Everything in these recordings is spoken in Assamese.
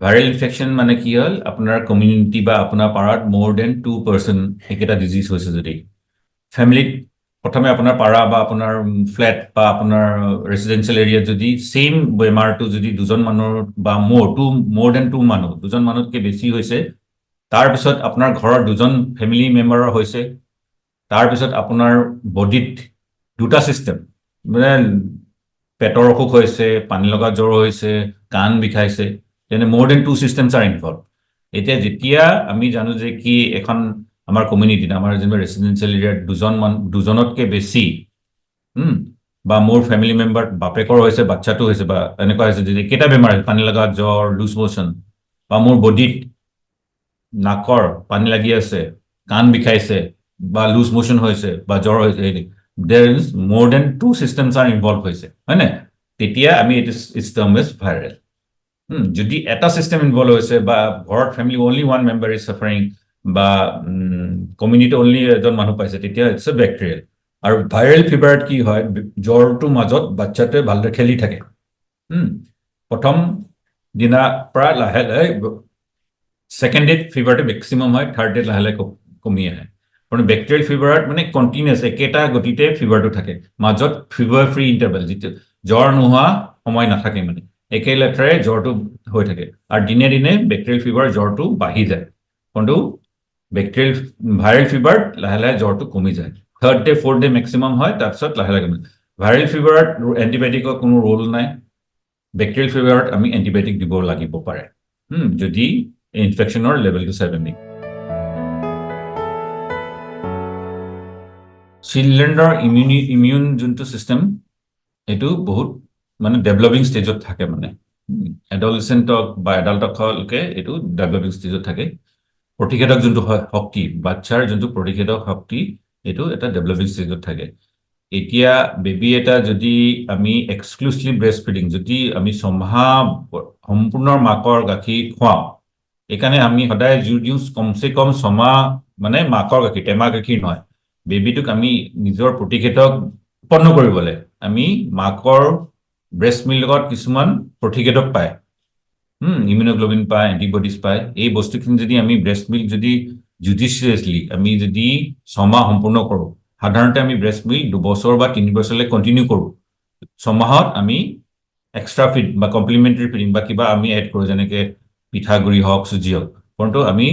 ভাইৰেল ইনফেকশ্যন মানে কি হ'ল, আপোনাৰ কমিউনিটি বা আপোনাৰ পাৰাত মোৰ দেন 2% একেটা ডিজিজ হৈছে যদি ফেমিলিত, প্ৰথমে আপোনাৰ পাৰা বা আপোনাৰ ফ্লেট বা আপোনাৰ ৰেচিডেঞ্চিয়েল এৰিয়াত যদি ছেইম বেমাৰটো যদি দুজন মানুহৰ বা মোৰ দেন 2 মানুহ, দুজন মানুহতকৈ বেছি হৈছে, তাৰপিছত আপোনাৰ ঘৰৰ দুজন ফেমিলি মেম্বাৰৰ হৈছে, তাৰপিছত আপোনাৰ বডিত দুটা ছিষ্টেম, মানে পেটৰ অসুখ হৈছে, পানী লগা জ্বৰ হৈছে, কাণ বিষাইছে, তেনে মোৰ দেন 2 চিষ্টেমছ আৰ ইনভলভ। এতিয়া যেতিয়া আমি জানো যে কি এখন আমাৰ কমিউনিটিত, আমাৰ যেনিবা ৰেচিডেঞ্চিয়েল এৰিয়াত দুজনতকৈ বেছি, বা মোৰ ফেমিলি মেম্বাৰ বাপেকৰ হৈছে, বাচ্চাটো হৈছে, বা এনেকুৱা হৈছে যে কেইটা বেমাৰ হৈছে, পানী লগা জ্বৰ, লুজ মোশ্যন, বা মোৰ বডিত নাকৰ পানী লাগি আছে, কাণ বিষাইছে, বা লুজ মোশ্যন হৈছে, বা জ্বৰ হৈছে, দেৰ ইজ মোৰ দেন 2 চিষ্টেমছ আৰ ইনভলভ হৈছে, হয়নে? তেতিয়া আমি ইটছ টাৰ্ম ইজ ভাইৰেল। যদি এটা চিষ্টেম ইনভলভ হৈছে, বা ঘৰত family only one member is suffering, বা কমিউনিটি অনলি এজন মানুহ পাইছে, তেতিয়া ইটছ এ বেক্টেৰিয়েল। আৰু ভাইৰেল ফিভাৰত কি হয়, জ্বৰটোৰ মাজত বাচ্চাটোৱে ভালদৰে খেলি থাকে, প্ৰথম দিনাৰ পৰা লাহে লাহে ছেকেণ্ড ডেত ফিভাৰটো মেক্সিমাম হয়, থাৰ্ড ডেত লাহে লাহে কমি আহে। কাৰণ বেক্টেৰিয়েল ফিভাৰত মানে কণ্টিনিউৱাছ একেটা গতিতে ফিভাৰটো থাকে, মাজত ফিভাৰ ফ্ৰী ইণ্টাৰভেল, যিটো জ্বৰ নোহোৱা সময় নাথাকে, মানে একে লেঠাৰে জ্বৰটো হৈ থাকে, আৰু দিনে দিনে বেক্টেৰিয়েল ফিভাৰ জ্বৰটো বাঢ়ি যায়, কিন্তু বেক্টেৰিয়েল ভাইৰেল ফিভাৰত লাহে লাহে জ্বৰটো কমি যায়, third day fourth day maximum হয়, তাৰপিছত লাহে লাহে কমি যায়। ভাইৰেল ফিভাৰত এণ্টিবায়'টিকৰ কোনো ৰোল নাই, বেক্টেৰিয়েল ফিভাৰত আমি এণ্টিবায়'টিক দিব লাগিব পাৰে, যদি ইনফেকশ্যনৰ লেভেলটো চাই আমি। চিলড্ৰেনৰ ইমিউন যোনটো ছিষ্টেম, এইটো বহুত মানে ডেভেলপিং ষ্টেজত থাকে, মানে এডলচেণ্টক বা এডাল্টকলৈকে এইটো ডেভেলপিং ষ্টেজত থাকে। প্ৰতিষেধক যোনটো হয় শক্তি, বাচ্চাৰ যোনটো প্ৰতিষেধক শক্তি, এইটো এটা ডেভেলপিং ষ্টেজত থাকে। এতিয়া বেবী এটা যদি আমি এক্সক্লুচিভ ব্ৰেষ্ট ফিডিং, যদি আমি ছমাহ সম্পূৰ্ণ মাকৰ গাখীৰ খুৱাওঁ, এইকাৰণে আমি সদায় জোৰ দিওঁ কমচে কম ছমাহ, মানে মাকৰ গাখীৰ, টেমা গাখীৰ নহয়, বেবীটোক আমি নিজৰ প্ৰতিষেধক উৎপন্ন কৰিবলৈ আমি মাকৰ ব্ৰেষ্ট মিল্কত কিছুমান প্ৰতিষেধক পায়, ইমিউনোগ্লোবিন পায়, এণ্টিবডিজ পায়, এই বস্তুখিনি যদি আমি ব্ৰেষ্ট মিল্ক যদি জুডিচিয়াছলি আমি যদি ছমাহ সম্পূৰ্ণ কৰোঁ, সাধাৰণতে আমি ব্ৰেষ্ট মিল্ক 2 বছৰ বা 3 বছৰলৈ কণ্টিনিউ কৰোঁ, ছমাহত আমি এক্সট্ৰা ফিড বা কমপ্লিমেণ্টাৰী ফিডিং বা কিবা আমি এড কৰোঁ, যেনেকৈ পিঠাগুড়ি হওক, চুজি হওক, কিন্তু আমি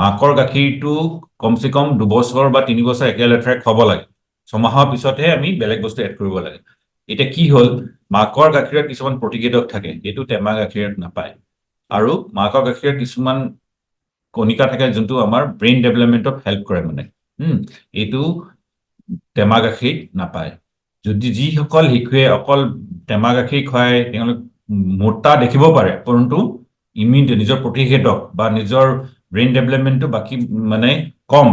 মাকৰ গাখীৰটো কমচে কম 2 বছৰ বা 3 বছৰ একে লেঠাৰে খুৱাব লাগে, ছমাহৰ পিছতহে আমি বেলেগ বস্তু এড কৰিব লাগে। এতিয়া কি হ'ল, মাকৰ গাখীৰত কিছুমান প্ৰতিষেধক থাকে, এইটো টেমা গাখীৰত নাপায়, আৰু মাকৰ গাখীৰত কিছুমান কণিকা থাকে যোনটো আমাৰ ব্ৰেইন ডেভেলপমেণ্টত হেল্প কৰে, মানে এইটো টেমা গাখীৰ নাপায়। যদি যিসকল শিশুৱে অকল টেমা গাখীৰ খুৱাই তেওঁলোক মোটা দেখিব পাৰে, পৰন্তু ইমিউনিটি নিজৰ প্ৰতিষেধক বা নিজৰ ব্ৰেইন ডেভেলপমেণ্টটো বাকী মানে কম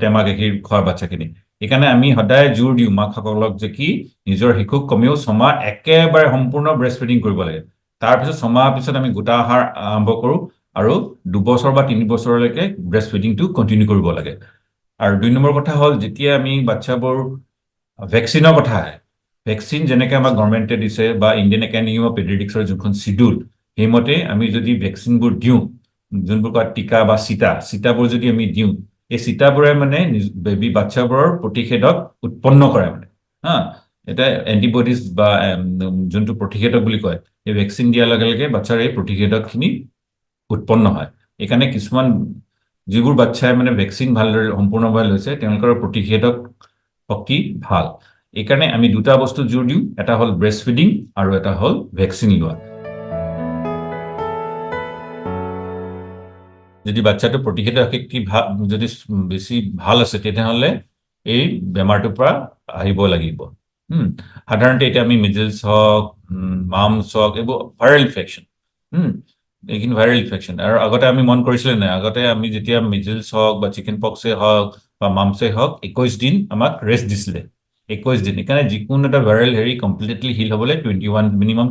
টেমা গাখীৰ খোৱাৰ বাচ্চাখিনি। সেইকাৰণে আমি সদায় জোৰ দিওঁ মাকসকলক যে কি নিজৰ শিশুক কমেও ছমাহ একেবাৰে সম্পূৰ্ণ ব্ৰেষ্ট ফিডিং কৰিব লাগে, তাৰপিছত ছমাহৰ পিছত আমি গোটা আহাৰ আৰম্ভ কৰোঁ, আৰু 2 বছৰ বা 3 বছৰলৈকে ব্ৰেষ্ট ফিডিংটো কণ্টিনিউ কৰিব লাগে। আৰু 2 নম্বৰ কথা হ'ল, যেতিয়া আমি বাচ্চাবোৰ ভেকচিনৰ কথা আহে, ভেকচিন যেনেকৈ আমাক গভৰ্ণমেণ্টে দিছে বা ইণ্ডিয়ান একাডেমি অফ পেডিয়াট্ৰিক্সৰ যোনখন চিডিউল, সেইমতে আমি যদি ভেকচিনবোৰ দিওঁ, যোনবোৰ কয় টিকা বা চিটাবোৰ যদি আমি দিওঁ, এই চিটাবোৰে মানে বেবী বাচ্চাবোৰৰ প্ৰতিষেধক উৎপন্ন কৰে, মানে এটা এণ্টিবডিজ বা যোনটো প্ৰতিষেধক বুলি কয়, এই ভেকচিন দিয়াৰ লগে লগে বাচ্চাৰ এই প্ৰতিষেধকখিনি উৎপন্ন হয়। এইকাৰণে কিছুমান যিবোৰ বাচ্চাই মানে ভেকচিন ভালদৰে সম্পূৰ্ণভাৱে লৈছে, তেওঁলোকৰ প্ৰতিষেধক শক্তি ভাল। এইকাৰণে আমি 2টা বস্তু জোৰ দিওঁ, এটা হ'ল ব্ৰেষ্ট ফিডিং আৰু এটা হ'ল ভেকচিন লোৱা। যদি বাচ্চাটো প্ৰতিষেধক শক্তি যদি বেছি ভাল আছে, তেতিয়াহ'লে এই বেমাৰটোৰ পৰা আহিব লাগিব। সাধাৰণতে এতিয়া আমি মিজেলছ হওক, মামছ হওক, এইবোৰ ভাইৰেল ইনফেকশ্যন, এইখিনি ভাইৰেল ইনফেকশ্যন। আৰু আগতে আমি মন কৰিছিলে নাই, আগতে আমি যেতিয়া মিজেলছ হওক বা চিকেন পক্সে হওক বা মামছে হওক 21 দিন আমাক ৰেষ্ট দিছিলে, 21 দিন। সেইকাৰণে যিকোনো এটা ভাইৰেল হেৰি কমপ্লিটলি হিল হ'বলৈ মিনিমাম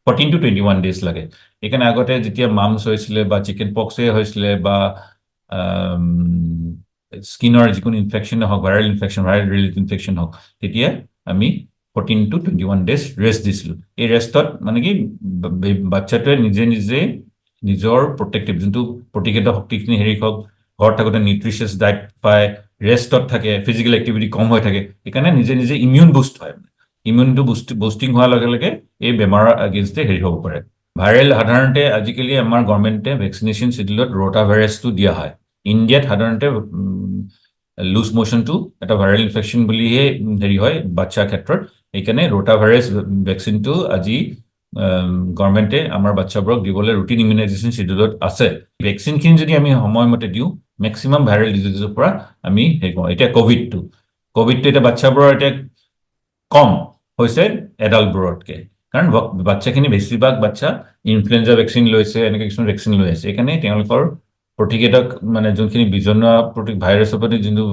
14 to 21 ডেজ লাগে। সেইকাৰণে আগতে যেতিয়া মামছ হৈছিলে বা চিকেন পক্সে হৈছিলে বা স্কিনৰ যিকোনো ইনফেকশ্যনে হওক, ভাইৰেল ৰিলেটেড ইনফেকশ্যন হওক, তেতিয়া আমি 14 to 21 ডেজ ৰেষ্ট দিছিলোঁ। এই ৰেষ্টত মানে কি বাচ্চাটোৱে নিজে নিজে নিজৰ প্ৰটেক্টিভ যোনটো প্ৰতিষেধক শক্তিখিনি হেৰি হওক, ঘৰত থাকোঁতে নিউট্ৰিচিয়াছ ডায়েট পায়, ৰেষ্টত থাকে, ফিজিকেল এক্টিভিটি কম হৈ থাকে, সেইকাৰণে নিজে নিজে ইমিউন বুষ্ট হয়। ইমিউনটো বুষ্টিং হোৱাৰ লগে লগে এই বেমাৰৰ এগেইনষ্টে হেৰি হ'ব পাৰে। ভাইৰেল সাধাৰণতে আজিকালি আমাৰ গভৰ্ণমেণ্টে ভেকচিনেশ্যন চিডিউলত ৰোটা ভাইৰাছটো দিয়া হয়। ইণ্ডিয়াত সাধাৰণতে লুজ মোশ্যনটো এটা ভাইৰেল ইনফেকশ্যন বুলিহে হেৰি হয় বাচ্চাৰ ক্ষেত্ৰত। সেইকাৰণে ৰোটা ভাইৰাছ ভেকচিনটো আজি গভৰ্ণমেণ্টে আমাৰ বাচ্চাবোৰক দিবলৈ ৰুটিন ইমিউনাইজেশ্যন চিডিউলত আছে। ভেকচিনখিনি যদি আমি সময়মতে দিওঁ, মেক্সিমাম ভাইৰেল ডিজিজৰ পৰা আমি হেৰি কৰোঁ। এতিয়া ক'ভিডটো এতিয়া বাচ্চাবোৰৰ এতিয়া কম হৈছে এডাল্টবোৰতকৈ, কাৰণ বাচ্চাখিনি বেছিভাগ বাচ্চা ইনফ্লুৱেঞ্জা ভেকচিন লৈছে, এনেকৈ কিছুমান ভেকচিন লৈ আছে। সেইকাৰণে তেওঁলোকৰ প্ৰতিষেধক মানে যোনখিনি বিজন্মা ভাইৰাছৰ প্ৰতি যোনটো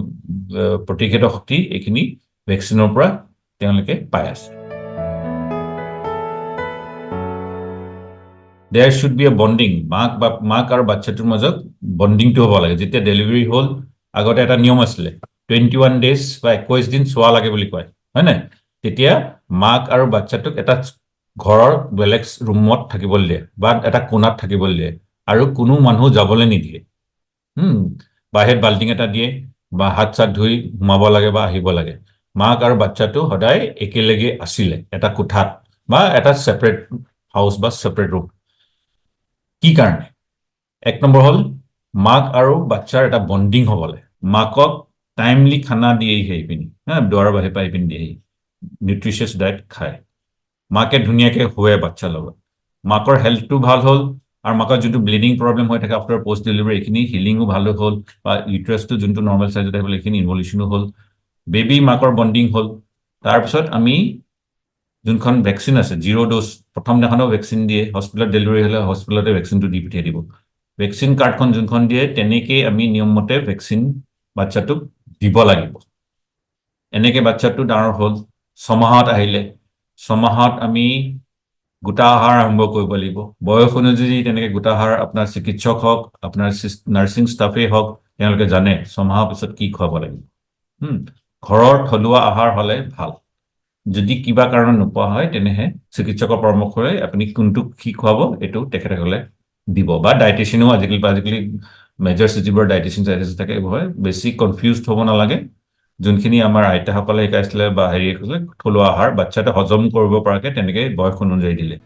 প্ৰতিষেধক শক্তি, এইখিনি ভেকচিনৰ পৰা তেওঁলোকে পাই আছে। There should be a bonding, মাক আৰু বাচ্চাটোৰ মাজত বণ্ডিংটো হ'ব লাগে। যেতিয়া ডেলিভাৰী হ'ল, আগতে এটা নিয়ম আছিলে 21 days বা 21 দিন চোৱা লাগে বুলি কয়, হয় নাই? তেতিয়া মাক আৰু বাচ্চাটোক এটা ঘৰৰ বেলেগ ৰুমত থাকিবলৈ দিয়ে বা এটা কোণাত থাকিবলৈ দিয়ে, আৰু কোনো মানুহ যাবলৈ নিদিয়ে। বাহিৰত বাল্টিং এটা দিয়ে বা হাত চাত ধুই সোমাব লাগে বা আহিব লাগে। মাক আৰু বাচ্চাটো সদায় একেলগে আছিলে এটা কোঠাত বা এটা ছেপাৰেট হাউচ বা ছেপাৰেট ৰুম। কি কাৰণে? এক নম্বৰ হ'ল মাক আৰু বাচ্চাৰ এটা বণ্ডিং হ'ব লাগে। মাকক টাইমলি খানা দিয়েহি আহি পিনি, দুৱাৰৰ বাহিৰ পৰা আহি পিনি দিয়েহি, নিউট্ৰিচিয়াছ ডায়েট খায়, মাকে ধুনীয়াকৈ শুৱে বাচ্চাৰ লগত, মাকৰ হেল্থটো ভাল হ'ল, আৰু মাকৰ যোনটো ব্লিডিং প্ৰব্লেম হৈ থাকে আফটাৰ পষ্ট ডেলিভাৰী, এইখিনি হিলিঙো ভাল হ'ল, বা ইউট্ৰাছটো যোনটো নৰ্মেল চাইজত আহিবলৈ এইখিনি ইনভলিউশ্যনো হ'ল, বেবী মাকৰ বণ্ডিং হ'ল। তাৰপিছত আমি যোনখন ভেকচিন আছে 0 ড'জ, প্ৰথম দিনাখনো ভেকচিন দিয়ে, হস্পিটেলত ডেলিভাৰী হ'লে হস্পিটেলতে ভেকচিনটো দি পঠিয়াই দিব। ভেকচিন কাৰ্ডখন যোনখন দিয়ে, তেনেকেই আমি নিয়মমতে ভেকচিন বাচ্চাটোক দিব লাগিব। এনেকৈ বাচ্চাটো ডাঙৰ হ'ল, 6 মাহত আহিলে, 6 মাহত আমি গোটা আহাৰ আৰম্ভ কৰিব লাগিব। বয়স অনুযায়ী তেনেকৈ গোটা আহাৰ আপোনাৰ চিকিৎসক হওক, আপোনাৰ নাৰ্ছিং ষ্টাফেই হওক, তেওঁলোকে জানে 6 মাহৰ পিছত কি খুৱাব লাগিব। ঘৰৰ থলুৱা আহাৰ হ'লে ভাল। যদি কিবা কাৰণত নোপোৱা হয়, তেনেহে চিকিৎসকৰ পৰামৰ্শ লৈ আপুনি কোনটো কি খুৱাব এইটো তেখেতসকলে দিব, বা ডায়েটিচিয়ানেও আজিকালি মেজৰ চিটিবোৰ ডায়েটিচিয়ান থাকে, এইবোৰ বেছি কনফিউজড হ'ব নালাগে। যোনখিনি আমাৰ আইতাসকলে শিকাইছিলে বা হেৰি থলুৱা আহাৰ বাচ্চাটো হজম কৰিব পৰাকৈ তেনেকৈ বয়স অনুযায়ী দিলে।